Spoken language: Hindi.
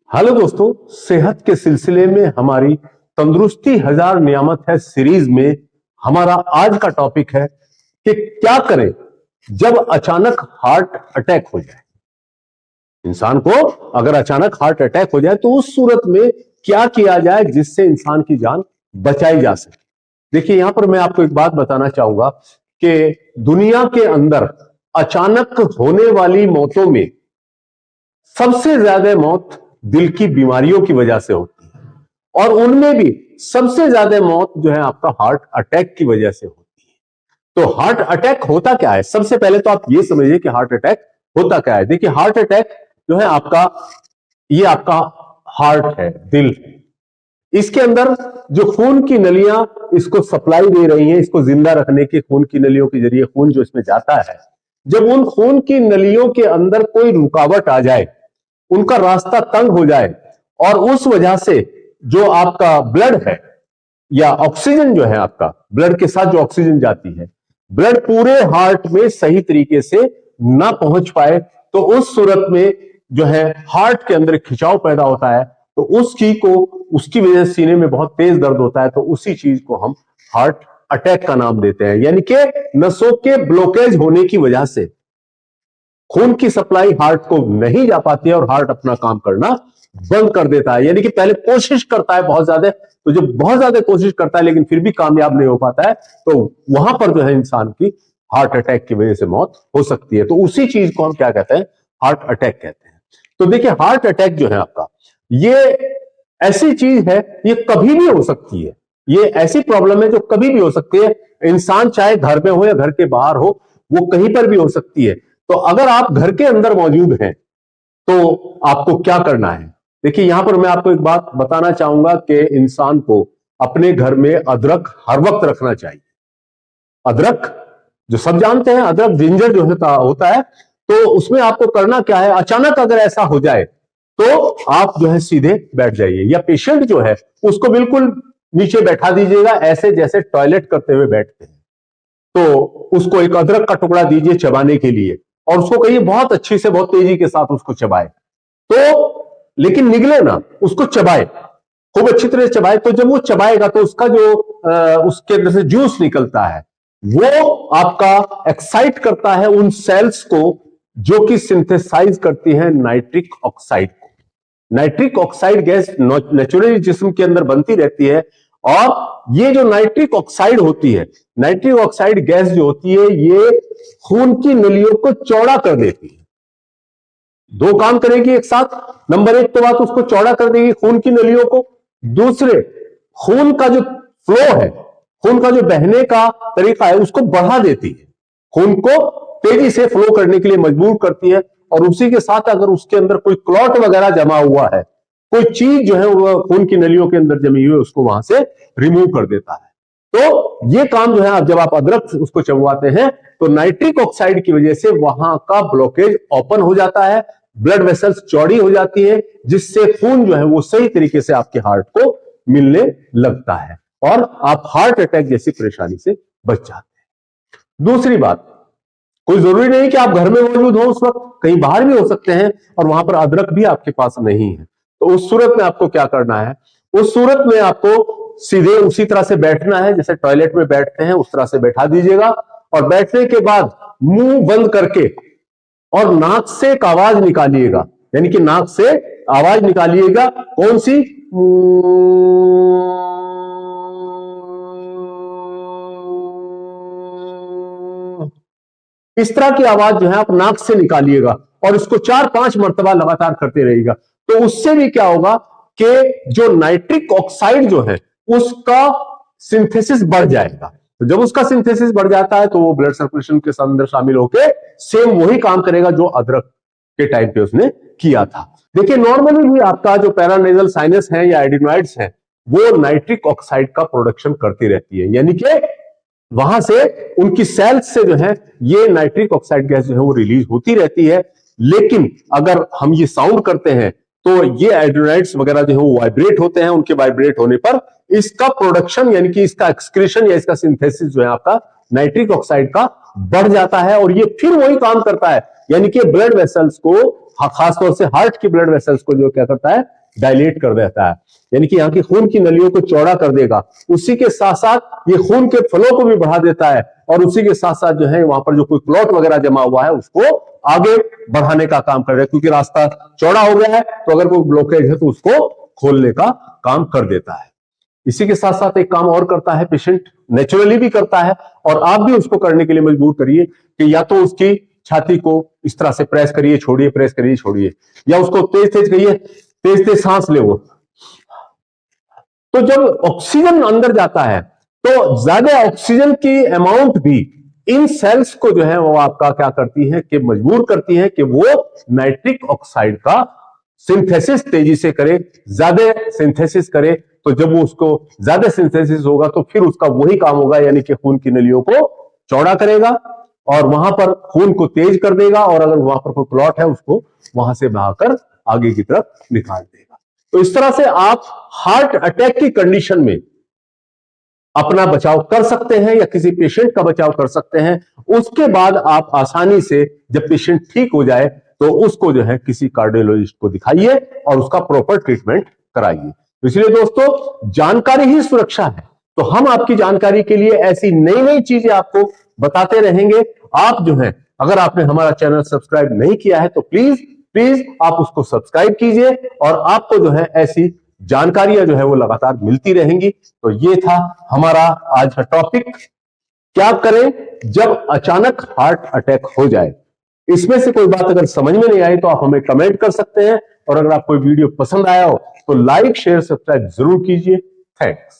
हेलो दोस्तों, सेहत के सिलसिले में हमारी तंदुरुस्ती हजार नियामत है सीरीज में हमारा आज का टॉपिक है कि क्या करें जब अचानक हार्ट अटैक हो जाए। इंसान को अगर अचानक हार्ट अटैक हो जाए तो उस सूरत में क्या किया जाए जिससे इंसान की जान बचाई जा सके। देखिए, यहां पर मैं आपको एक बात बताना चाहूंगा कि दुनिया के अंदर अचानक होने वाली मौतों में सबसे ज्यादा मौत दिल की बीमारियों की वजह से होती है और उनमें भी सबसे ज्यादा मौत जो है आपका हार्ट अटैक की वजह से होती है। तो हार्ट अटैक होता क्या है? सबसे पहले तो आप ये समझिए कि हार्ट अटैक होता क्या है। देखिए, हार्ट अटैक जो है ये आपका हार्ट है, दिल है। इसके अंदर जो खून की नलियां इसको सप्लाई दे रही हैं, इसको जिंदा रखने की खून की नलियों के जरिए खून जो इसमें जाता है, जब उन खून की नलियों के अंदर कोई रुकावट आ जाए, उनका रास्ता तंग हो जाए और उस वजह से जो आपका ब्लड है या ऑक्सीजन जो है आपका ब्लड के साथ जो ऑक्सीजन जाती है, ब्लड पूरे हार्ट में सही तरीके से ना पहुंच पाए तो उस सूरत में जो है हार्ट के अंदर खिंचाव पैदा होता है। तो उसकी वजह से सीने में बहुत तेज दर्द होता है। तो उसी चीज को हम हार्ट अटैक का नाम देते हैं। यानी कि नसों के ब्लॉकेज होने की वजह से खून की सप्लाई हार्ट को नहीं जा पाती है और हार्ट अपना काम करना बंद कर देता है। यानी कि पहले कोशिश करता है बहुत ज्यादा, तो जब बहुत ज्यादा कोशिश करता है लेकिन फिर भी कामयाब नहीं हो पाता है, तो वहां पर जो है इंसान की हार्ट अटैक की वजह से मौत हो सकती है। तो उसी चीज को हम क्या कहते हैं? हार्ट अटैक कहते हैं। तो देखिए, हार्ट अटैक जो है आपका, ये ऐसी चीज है, ये कभी भी हो सकती है। ये ऐसी प्रॉब्लम है जो कभी भी हो सकती है। इंसान चाहे घर में हो या घर के बाहर हो, वो कहीं पर भी हो सकती है। तो अगर आप घर के अंदर मौजूद हैं तो आपको क्या करना है? देखिए, यहां पर मैं आपको एक बात बताना चाहूंगा कि इंसान को अपने घर में अदरक हर वक्त रखना चाहिए। अदरक जो सब जानते हैं, अदरक जिंजर जो होता है, तो उसमें आपको करना क्या है? अचानक अगर ऐसा हो जाए तो आप जो है सीधे बैठ जाइए, या पेशेंट जो है उसको बिल्कुल नीचे बैठा दीजिएगा, ऐसे जैसे टॉयलेट करते हुए बैठते हैं। तो उसको एक अदरक का टुकड़ा दीजिए चबाने के लिए और उसको कहिए बहुत अच्छी से, बहुत तेजी के साथ उसको चबाए। तो लेकिन निगले ना, उसको चबाए, खूब अच्छी तरह चबाए। तो जब वो चबाएगा तो उसका जो उसके अंदर से जूस निकलता है, वो आपका एक्साइट करता है उन सेल्स को जो कि सिंथेसाइज करती है नाइट्रिक ऑक्साइड को। नाइट्रिक ऑक्साइड गैस नेचुरली जिस्म के अंदर बनती रहती है और ये जो नाइट्रिक ऑक्साइड होती है, नाइट्रिक ऑक्साइड गैस जो होती है, ये खून की नलियों को चौड़ा कर देती है। दो काम करेगी एक साथ। नंबर एक तो बात, उसको चौड़ा कर देगी खून की नलियों को। दूसरे, खून का जो फ्लो है, खून का जो बहने का तरीका है, उसको बढ़ा देती है, खून को तेजी से फ्लो करने के लिए मजबूर करती है। और उसी के साथ अगर उसके अंदर कोई क्लॉट वगैरह जमा हुआ है, कोई चीज जो है वो खून की नलियों के अंदर जमी हुई है, उसको वहां से रिमूव कर देता है। तो ये काम जो है, जब आप अदरक उसको चबवाते हैं तो नाइट्रिक ऑक्साइड की वजह से वहां का ब्लॉकेज ओपन हो जाता है, ब्लड वेसल्स चौड़ी हो जाती है, जिससे खून जो है वो सही तरीके से आपके हार्ट को मिलने लगता है और आप हार्ट अटैक जैसी परेशानी से बच जाते हैं। दूसरी बात, कोई जरूरी नहीं कि आप घर में मौजूद हो उस वक्त, कहीं बाहर भी हो सकते हैं और वहां पर अदरक भी आपके पास नहीं है। तो उस सूरत में आपको क्या करना है? उस सूरत में आपको सीधे उसी तरह से बैठना है जैसे टॉयलेट में बैठते हैं, उस तरह से बैठा दीजिएगा और बैठने के बाद मुंह बंद करके और नाक से एक आवाज निकालिएगा। यानी कि नाक से आवाज निकालिएगा, कौन सी? इस तरह की आवाज जो है आप नाक से निकालिएगा और इसको 4-5 मरतबा लगातार करते रहिएगा। तो उससे भी क्या होगा कि जो नाइट्रिक ऑक्साइड जो है उसका सिंथेसिस बढ़ जाएगा। तो जब उसका सिंथेसिस बढ़ जाता है तो वो ब्लड सर्कुलेशन के अंदर शामिल होकर सेम वही काम करेगा जो अदरक के टाइम पे उसने किया था। देखिए, नॉर्मली भी आपका जो पैरानेजल साइनस है या एडिनॉइड्स है, वो नाइट्रिक ऑक्साइड का प्रोडक्शन करती रहती है। यानी कि वहां से उनकी सेल्स से जो है ये नाइट्रिक ऑक्साइड गैस जो है वो रिलीज होती रहती है। लेकिन अगर हम ये साउंड करते हैं तो ये एड्रेनाइड्स वगैरह जो है वो वाइब्रेट होते हैं। उनके वाइब्रेट होने पर इसका प्रोडक्शन यानी कि इसका एक्सक्रीशन या इसका सिंथेसिस जो है आपका नाइट्रिक ऑक्साइड का बढ़ जाता है और ये फिर वही काम करता है। यानी कि ब्लड वेसल्स को, खासतौर से हार्ट की ब्लड वेसल्स को जो क्या करता है, डायलेट कर देता है, यानी कि यहाँ की खून की नलियों को चौड़ा कर देगा। उसी के साथ साथ ये खून के फ्लो को भी बढ़ा देता है और उसी के साथ साथ जो है वहां पर जो कोई क्लॉट वगैरह जमा हुआ है उसको आगे बढ़ाने का काम कर रहा है, क्योंकि रास्ता चौड़ा हो गया है तो अगर कोई ब्लॉकेज है तो उसको खोलने का काम कर देता है। इसी के साथ साथ एक काम और करता है पेशेंट, नेचुरली भी करता है और आप भी उसको करने के लिए मजबूर करिए कि या तो उसकी छाती को इस तरह से प्रेस करिए छोड़िए, प्रेस करिए छोड़िए, या उसको तेज तेज कहिए, तेज तेज सांस ले वो। तो जब ऑक्सीजन अंदर जाता है तो ज्यादा ऑक्सीजन की अमाउंट भी इन सेल्स को जो है वो आपका क्या करती है कि मजबूर करती है कि वो नाइट्रिक ऑक्साइड का सिंथेसिस तेजी से करे, ज्यादा सिंथेसिस करे। तो जब वो उसको ज्यादा सिंथेसिस होगा तो फिर उसका वही काम होगा, यानी कि खून की नलियों को चौड़ा करेगा और वहां पर खून को तेज कर देगा और अगर वहां पर कोई क्लॉट है उसको वहां से बहाकर आगे की तरफ निकाल देगा। तो इस तरह से आप हार्ट अटैक की कंडीशन में अपना बचाव कर सकते हैं या किसी पेशेंट का बचाव कर सकते हैं। उसके बाद आप आसानी से जब पेशेंट ठीक हो जाए तो उसको जो है किसी कार्डियोलॉजिस्ट को दिखाइए और उसका प्रॉपर ट्रीटमेंट कराइए। तो इसलिए दोस्तों जानकारी ही सुरक्षा है, तो हम आपकी जानकारी के लिए ऐसी नई नई चीजें आपको बताते रहेंगे। आप जो है अगर आपने हमारा चैनल सब्सक्राइब नहीं किया है तो प्लीज प्लीज आप उसको सब्सक्राइब कीजिए और आपको जो है ऐसी जानकारियां जो है वो लगातार मिलती रहेंगी। तो ये था हमारा आज का टॉपिक, क्या करें जब अचानक हार्ट अटैक हो जाए। इसमें से कोई बात अगर समझ में नहीं आई तो आप हमें कमेंट कर सकते हैं और अगर आपको वीडियो पसंद आया हो तो लाइक शेयर सब्सक्राइब जरूर कीजिए। थैंक्स।